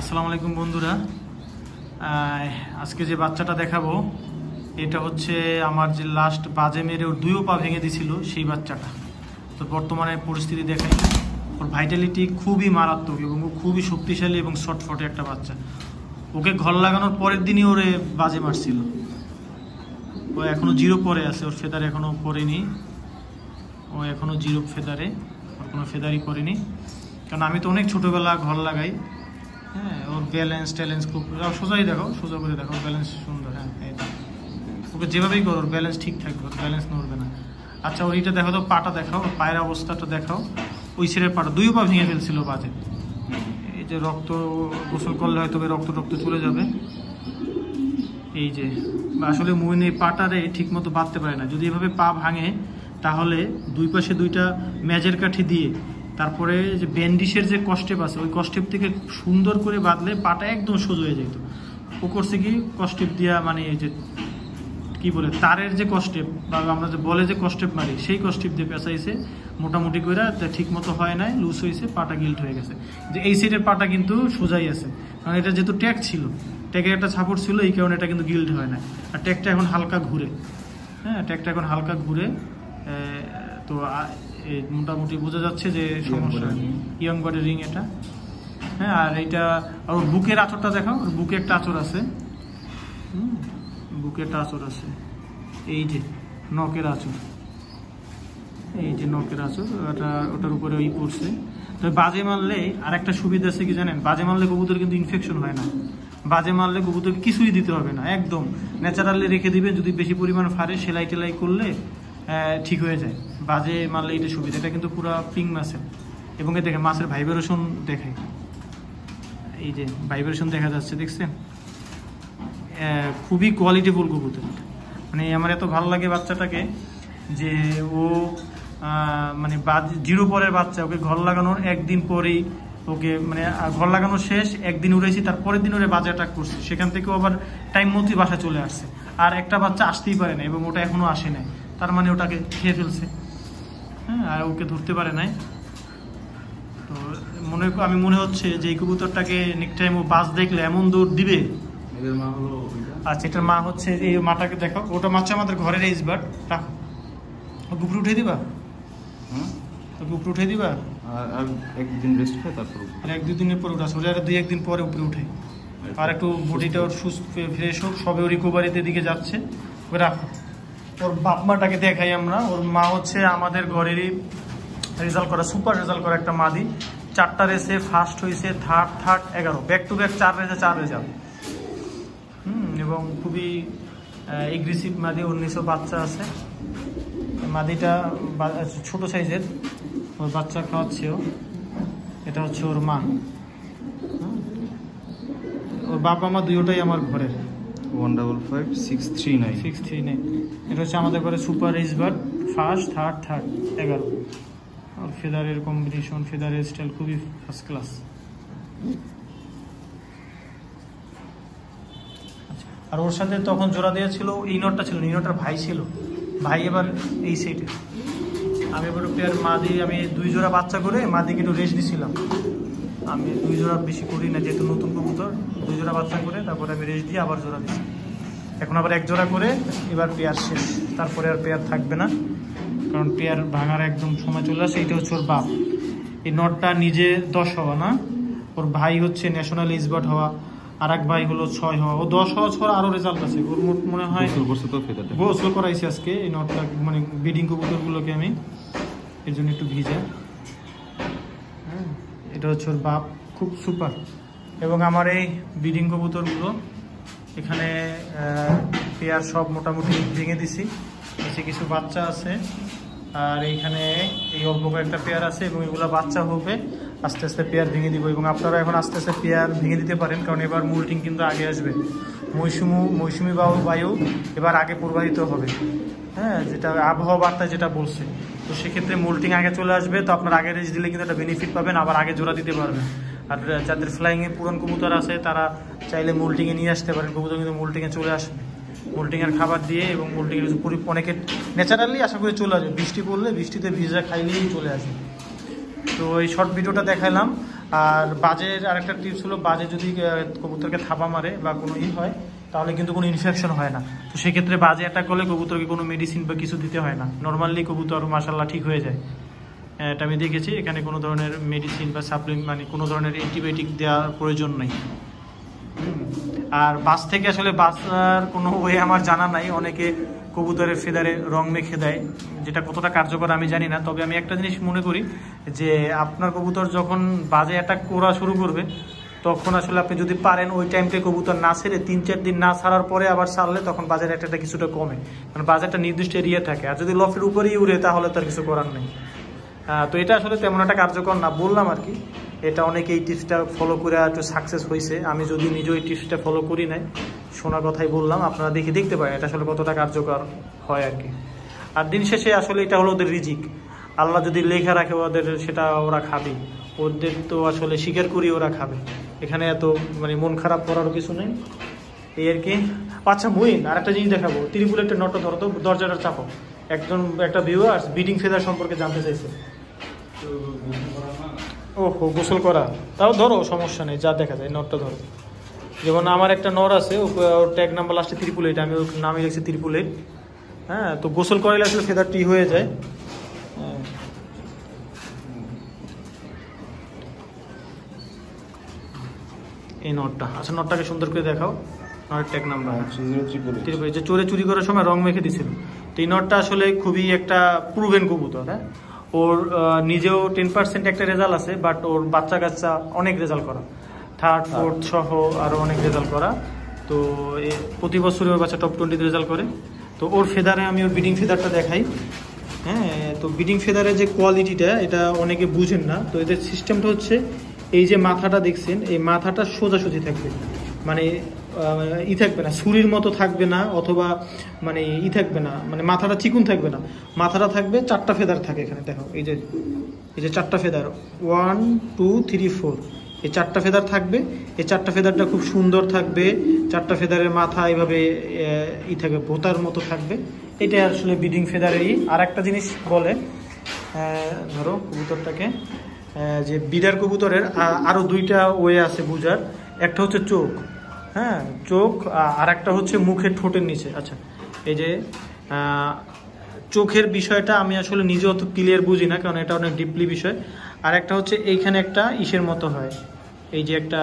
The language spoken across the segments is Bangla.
আসসালামু আলাইকুম বন্ধুরা, আজকে যে বাচ্চাটা দেখাবো এটা হচ্ছে আমার যে লাস্ট বাজে মেরে ওর দুইও পা ভেঙে দিয়েছিল সেই বাচ্চাটা। তো বর্তমানে পরিস্থিতি দেখাই, ওর ভাইটালিটি খুবই মারাত্মক এবং ও খুবই শক্তিশালী এবং শর্টফটে একটা বাচ্চা। ওকে ঘর লাগানোর পরের দিনই ওরে বাজে মারছিল। ও এখনও জিরো পরে আছে, ওর ফেদার এখনও পড়েনি, ও এখনও জিরো ফেদারে, ওর কোনো ফেদারই পড়েনি। কারণ আমি তো অনেক ছোটোবেলা ঘর লাগাই। হ্যাঁ, ওর ব্যালেন্স ট্যালেন্স খুব সোজাই দেখো, সোজা করে দেখো, ব্যালেন্স সুন্দর। হ্যাঁ, এটা ওকে যেভাবেই করো ওর ব্যালেন্স ঠিক থাকবে, ওর ব্যালেন্স নড়বে না। আচ্ছা, ওর এইটা দেখো তো, পাটা দেখাও, ওর পায়ের অবস্থাটা দেখাও। ওই ছেলের পাটা দুই পা ভেঙে ফেলছিল বাজে। এই যে রক্ত, গোসল করলে হয়তো রক্ত চলে যাবে। এই যে আসলে মুমিন এই পাটারে ঠিক মতো বাঁধতে পারে না। যদি এভাবে পা ভাঙে তাহলে দুই পাশে দুইটা ম্যাজের কাঠি দিয়ে তারপরে যে ব্যান্ডিশের যে কস্টেপ আছে ওই কস্টেপ থেকে সুন্দর করে বাঁধলে পাটা একদম সোজা হয়ে যেত। ও করছে কি, কস্টেপ দিয়া মানে এই যে কি বলে তারের যে কস্টেপ বা আমরা যে বলে যে কস্টেপ মারি সেই কস্টেপ দিয়ে পেঁচাইছে মোটামুটি করে, ঠিক মতো হয় নাই, লুজ হয়েছে, পাটা গিল্ট হয়ে গেছে। যে এই সাইডের পাটা কিন্তু সোজাই আছে, কারণ এটা যেহেতু ট্যাগ ছিল, ট্যাগের একটা সাপোর্ট ছিল, এই কারণে এটা কিন্তু গিল্ট হয় না। আর ট্যাগটা এখন হালকা ঘুরে। হ্যাঁ, ট্যাগটা এখন হালকা ঘুরে। তো মোটামুটি বোঝা যাচ্ছে যে সমস্যা ইয়ং বডি রিং এটা। হ্যাঁ, আর এইটা আর বুকের আঁচড়টা দেখো, ওর বুকে একটা আঁচড় আছে। বুকে একটা আঁচড় আছে, এই যে নখের আঁচড়, এই যে নখের আঁচড়, ওটার উপরে ওই পড়ছে। তবে বাজে মারলে আর একটা সুবিধা আছে কি জানেন, বাজে মারলে কবুতর কিন্তু ইনফেকশন হয় না। বাজে মারলে কবুতরকে কিছুই দিতে হবে না, একদম ন্যাচারালি রেখে দিবে। যদি বেশি পরিমাণ ফারে সেলাই টেলাই করলে ঠিক হয়ে যায়। বাজে মারলে এটা সুবিধা। এটা কিন্তু পুরো পিং মাছের, এবং দেখে মাছের ভাইব্রেশন দেখায়, এই যে ভাইব্রেশন দেখা যাচ্ছে, দেখছেন? খুবই কোয়ালিটিফুল কবুতর। মানে আমার এত ভালো লাগে বাচ্চাটাকে যে ও মানে জিরো পরের বাচ্চা, ওকে ঘর লাগানোর একদিন পরেই ওকে মানে ঘর লাগানো শেষ, একদিন উড়েছি, তারপরের দিন ওরে বাজে অ্যাটাক করছে। সেখান থেকেও আবার টাইম মতোই বাসা চলে আসছে। আর একটা বাচ্চা আসতেই পারে না এবং ওটা এখনও আসে নাই, তার মানে ওটাকে খেয়ে ফেলছে। হ্যাঁ, আর ওকে ধরতে পারে নাই। তো আমি মনে হচ্ছে যে এই কবুতরটাকে নেক্সট টাইম ও বাস দেখলে এমন দৌড় দিবে। আচ্ছা, এটার মা হচ্ছে এই মাটাকে দেখো, ওটা মাছ আমাদের ঘরের এইজ বাট, রাখো, উপরে উঠে দিবা, উপরে উঠে দিবা, আর একদিন রেস্ট হয়, তারপর আর এক দুই দিনের পরে উঠে আসবে, আর 2-1 দিন পরে উপরে উঠে, আর একটু বডিটা ওর সুস্থ ফ্রেশ হোক, সবে ওর রিকভারিতে দিকে যাচ্ছে। ওকে রাখো। ওর বাপ মাটাকে দেখাই আমরা। ওর মা হচ্ছে আমাদের ঘরেরই রেজাল্ট করা, সুপার রেজাল্ট করা একটা মাদি। 4টা রেসে ফার্স্ট হয়েছে, থার্ড 11, ব্যাক টু ব্যাক 4 রেসে 4 রেজাল্ট। এবং খুবই এগ্রেসিভ মাদি। 1900 বাচ্চা আছে মাদিটা, ছোট সাইজের। ওর বাচ্চা খাওয়াচ্ছেও। এটা হচ্ছে ওর মা। ওর বাবা মা দুইটাই আমার ঘরের। 155-639 এটা হচ্ছে আমাদের ঘরে সুপার রিজবার্ড, ফার্স্ট থার্ড 11। আর ফেদারের কম্বিনেশন, ফেদারের স্টাইল খুবই ফার্স্ট ক্লাস। আর ওর সাথে তখন জোড়া দেওয়া ছিল এই নটটা ছিল, এই নটটার ভাই ছিল, ভাই এবার এই সাইডে। আমি এবার পেয়ার মাদি, আমি 2 জোড়া বাচ্চা করে মাদিকে একটু রেস্ট দিছিলাম। আমি 2 জোড়া বেশি করি না, যেহেতু নতুন কবুতর। 2 জোড়া বাচ্চা করে তারপরে আমি রেস্ট দিয়ে আবার জোড়া দিচ্ছি। এখন আবার 1 জোড়া করে এবার পেয়ার শেষ, তারপরে আর পেয়ার থাকবে না, কারণ পেয়ার ভাঙার একদম সময় চলে আসে। এইটা হচ্ছে ওর বাপ। এই নটটা নিজে 10 হওয়া না, ওর ভাই হচ্ছে ন্যাশনাল এক্সপার্ট হওয়া, আর এক ভাই হলো 6 হওয়া। ও 10 হওয়া ছড়া আরও রেজাল্ট আছে ওর। মোট মনে হয় গোসল করাইছি আজকে এই নটটা, মানে ব্রিডিং কবুতরগুলোকে আমি, এর জন্য একটু ভিজে। হ্যাঁ, এটা হচ্ছে ওর বাপ, খুব সুপার। এবং আমার এই ব্রিডিং কবুতরগুলো এখানে পেয়ার সব মোটামুটি ভেঙে দিছি, কিছু বাচ্চা আছে। আর এইখানে এই অল্প কয়েকটা পেয়ার আছে এবং এগুলো বাচ্চা হবে, আস্তে আস্তে পেয়ার ভেঙে দিব। এবং আপনারা এখন আস্তে আস্তে পেয়ার ভেঙে দিতে পারেন, কারণ এবার মোল্টিং কিন্তু আগে আসবে। মৌসুমি বায়ু এবার আগে প্রবাহিত হবে। হ্যাঁ, যেটা আবহাওয়া বার্তায় যেটা বলছে, তো সেক্ষেত্রে মোল্টিং আগে চলে আসবে। তো আপনার আগে রেস্ট দিলে কিন্তু একটা বেনিফিট পাবেন, আবার আগে জোড়া দিতে পারবেন। আর যাদের ফ্লাইংয়ে পুরন কবুতর আছে তারা চাইলে মোল্টিংয়ে নিয়ে আসতে পারেন, কবুতর কিন্তু মোল্টিংয়ে চলে আসবে। মোল্টিংয়ের খাবার দিয়ে এবং মোল্টিংয়ের অনেকে ন্যাচারালি আশা করি চলে আসবে। বৃষ্টি পড়লে বৃষ্টিতে ভিজা খাইলেই চলে আসবে। তো এই শর্ট ভিডিওটা দেখালাম। আর বাজের আরেকটা টিপস হলো, বাজে যদি কবুতরকে থাবা মারে বা কোনো হয় তাহলে কিন্তু কোনো ইনফেকশন হয় না। তো সেক্ষেত্রে বাজে অ্যাটাক করলে কবুতরকে কোনো মেডিসিন বা কিছু দিতে হয় না, নর্মালি কবুতর মাশাআল্লাহ ঠিক হয়ে যায়। এটা আমি দেখেছি, এখানে কোনো ধরনের মেডিসিন বা সাপ্লিমেন্ট মানে কোনো ধরনের অ্যান্টিবায়োটিক দেওয়ার প্রয়োজন নেই। আর বাস থেকে আসলে বাঁচার কোনো ওয়ে আমার জানা নাই। অনেকে কবুতরের ফেদারে রং মেখে দেয়, যেটা কতটা কার্যকর আমি জানি না। তবে আমি একটা জিনিস মনে করি যে আপনার কবুতর যখন বাজে অ্যাটাক করা শুরু করবে তখন আসলে আপনি যদি পারেন ওই টাইমটা কবুতর না ছেড়ে 3-4 দিন না ছাড়ার পরে আবার ছাড়লে তখন বাজের অ্যাটাকটা কিছুটা কমে, কারণ বাজেরটা নির্দিষ্ট এরিয়া থাকে। আর যদি লফের উপরেই উড়ে তাহলে তার কিছু করার নেই। তো এটা আসলে তেমন একটা কার্যকর না, বললাম আর কি। এটা অনেকে এই টিপসটা ফলো করে একটু সাকসেস হয়েছে। আমি যদি নিজে এই টিপসটা ফলো করি নাই, শোনার কথাই বললাম, আপনারা দেখতে পারেন এটা আসলে কতটা কার্যকর হয় আর কি। আর দিন শেষে আসলে এটা হলো ওদের রিজিক, আল্লাহ যদি লেখা রাখে ওদের সেটা ওরা খাবে, ওদের তো আসলে স্বীকার করি ওরা খাবে। এখানে এত মানে মন খারাপ করারও কিছু নেই, এই আর কি। আচ্ছা মুইন, আর একটা জিনিস দেখাবো, ত্রিপুল একটা নটটা ধরো তো, দরজাটা চাপো। একটা ভিউয়ার্স বিডিং ফেদার সম্পর্কে জানতে চাইছে। ওহো, গোসল করা, তাও ধরো সমস্যা নেই, যা দেখা যায় নটটা ধরো। যেমন আমার একটা নর আছে, ওর ট্যাগ নাম্বার লাস্টে 888, আমি ওর নামে লিখছি 888। হ্যাঁ, তো গোসল করাইলে আসলে ফেদারটি হয়ে যায়। এই নটটা, আচ্ছা নটটাকে সুন্দর করে দেখাও, নটের ট্যাগ নাম্বার যে চোরে চুরি করার সময় রং মেখে দিছিল। তো এই নটটা আসলে খুবই একটা প্রুভেন কবুতর। হ্যাঁ, ওর নিজেও 10% একটা রেজাল্ট আছে, বাট ওর বাচ্চা কাচ্চা অনেক রেজাল্ট করা, 3rd 4th সহ আরও অনেক রেজাল্ট করা। তো প্রতি বছরই ওর বাচ্চা টপ 20 রেজাল্ট করে। তো ওর ফেদারে আমি ওর বিডিং ফেদারটা দেখাই। হ্যাঁ, তো বিডিং ফেদারের যে কোয়ালিটিটা এটা অনেকে বুঝেন না। তো এদের সিস্টেমটা হচ্ছে, এই যে মাথাটা দেখছেন, এই মাথাটা সোজাসুজি থাকবে, মানে থাকবে না, ছুরির মতো থাকবে না, অথবা মানে থাকবে না, মানে মাথাটা চিকুন থাকবে না। মাথাটা থাকবে 4টা ফেদার থাকে এখানে, দেখো এই যে 4টা ফেদার, 1 2 3 4, এই 4টা ফেদার থাকবে। এই 4টা ফেদারটা খুব সুন্দর থাকবে, 4টা ফেদারের মাথা এইভাবে থাকবে, ভোতার মতো থাকবে। এটা আসলে বিডিং ফেদারেরই। আর একটা জিনিস বলে, ধরো কবুতরটাকে, যে বিডার কবুতরের আরও 2টা ওয়ে আছে বুঝার। একটা হচ্ছে চোখ, হ্যাঁ চোখ, আর একটা হচ্ছে মুখের ঠোঁটের নিচে। আচ্ছা, এই যে চোখের বিষয়টা আমি আসলে নিজে অত ক্লিয়ার বুঝি না, কারণ এটা অনেক ডিপলি বিষয়। আর একটা হচ্ছে এইখানে একটা ইসের মতো হয়, এই যে একটা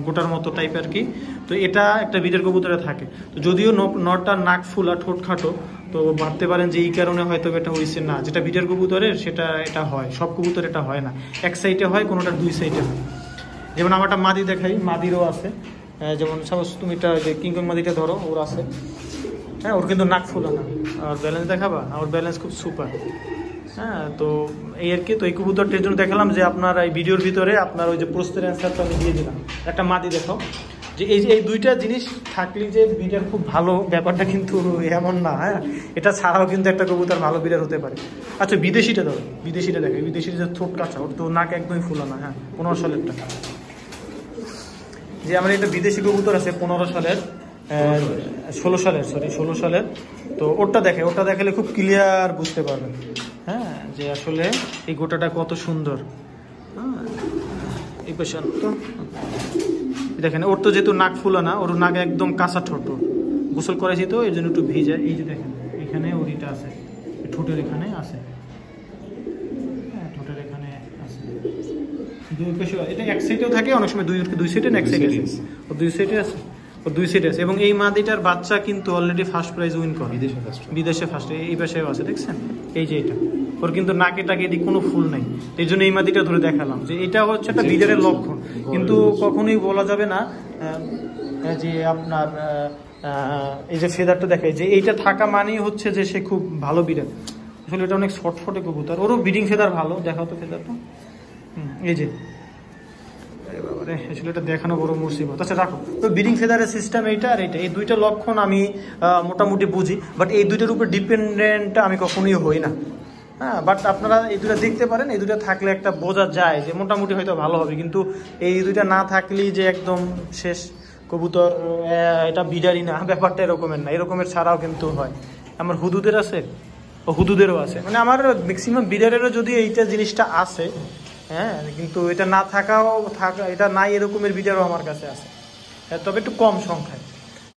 গোটার মতো টাইপ আর কি। তো এটা একটা বিডার কবুতরে থাকে। তো যদিও নটটা নাক ফুলা, ঠোঁট খাটো, তো ভাবতে পারেন যে এই কারণে হয়তো এটা হয়েছে না। যেটা বিডার কবুতরের সেটা এটা হয়, সব কবুতর এটা হয় না, এক সাইডে হয়, কোনোটা 2 সাইডে হয়। যেমন আমারটা মাদি দেখাই, মাদিরও আছে। যেমন সাপোজ তুমি এটা যে কিংকং মাদিটা ধরো, ওর আছে। হ্যাঁ, ওর কিন্তু নাক ফুলা না। আর ব্যালেন্স দেখাবা, ওর ব্যালেন্স খুব সুপার। হ্যাঁ, তো এই আর কি। তো এই কবুতরটির জন্য দেখালাম যে আপনার এই ভিডিওর ভিতরে আপনার ওই যে প্রশ্নের অ্যান্সারটা আমি দিয়ে দিলাম। একটা মাদি দেখাও, যে এই 2টা জিনিস থাকলে যে বিডার খুব ভালো, ব্যাপারটা কিন্তু এমন না। হ্যাঁ, এটা ছাড়াও কিন্তু একটা কবুতর ভালো বিডার হতে পারে। আচ্ছা, বিদেশিটা ধরো, বিদেশিটা দেখে, বিদেশির যে ঠোঁট কাঁচা, ওর তো নাক একদমই ফুলা না। হ্যাঁ, 15 সালেরটা, যে আমার একটা বিদেশি কবুতর আছে 15 সালের, 16 সালের। তো ওটা দেখালে খুব ক্লিয়ার বুঝতে পারবেন। হ্যাঁ, যে আসলে এই গোটাটা কত সুন্দর। হ্যাঁ, এই পাশে তো দেখেন, ওর তো যেহেতু নাক ফুলা না, ওর নাক একদম কাঁচা ঠোঁট, গোসল করেছি তো এর জন্য একটু ভিজে। এই যে দেখেন, এখানে ওরিটা আছে, ঠোঁটের এখানে আছে। হ্যাঁ, ঠোঁটের এখানে আছে। এটা এক সাইডেও থাকে, অনেক সময় দুই সাইডে না এক সাইডে আছে, ও 2 সাইডে আছে, ও 2 সাইডে আছে। এবং এই মাদিটার বাচ্চা কিন্তু অলরেডি ফার্স্ট প্রাইজ উইন করে, বিদেশে ফার্স্ট। এই পাশেও আছে, দেখছেন এই যে এটা, ওর কিন্তু নাকে টাকে এদিক কোনো ফুল নাই। এই জন্য এই মাদিটা ধরে দেখালাম যে এটা হচ্ছে একটা বিডারের লক্ষণ। কিন্তু কখনোই বলা যাবে না যে আপনার এই যে ফেদারটা দেখায় যে এইটা থাকা মানেই হচ্ছে যে সে খুব ভালো বিডার। আসলে এটা অনেক শর্টফটে কবুতর, ওরও বিডিং ফেদার ভালো। দেখাও তো ফেদারটা, এই যে আসলে এটা দেখানো বড় মুসিবত। আচ্ছা রাখো, তো বিডিং ফেদারের সিস্টেম এইটা আর এইটা, এই 2টা লক্ষণ আমি মোটামুটি বুঝি, বাট এই 2টার উপর ডিপেন্ডেন্ট আমি কখনোই হই না। হ্যাঁ, বাট আপনারা এই 2টা দেখতে পারেন, এই 2টা থাকলে একটা বোঝা যায় যে মোটামুটি হয়তো ভালো হবে। কিন্তু এই 2টা না থাকলেই যে একদম শেষ কবুতর, এটা বিডারই না, ব্যাপারটা এরকমের না। এরকমের ছাড়াও কিন্তু হয়। আমার হুদুদের আছে, ও হুদুদেরও আছে, মানে আমার ম্যাক্সিমাম বিডারেরও যদি এইটা জিনিসটা আছে, হ্যাঁ, কিন্তু এটা না থাকা এটা নাই এরকমের বিড়ালও আমার কাছে আছে, তবে একটু কম সংখ্যায়।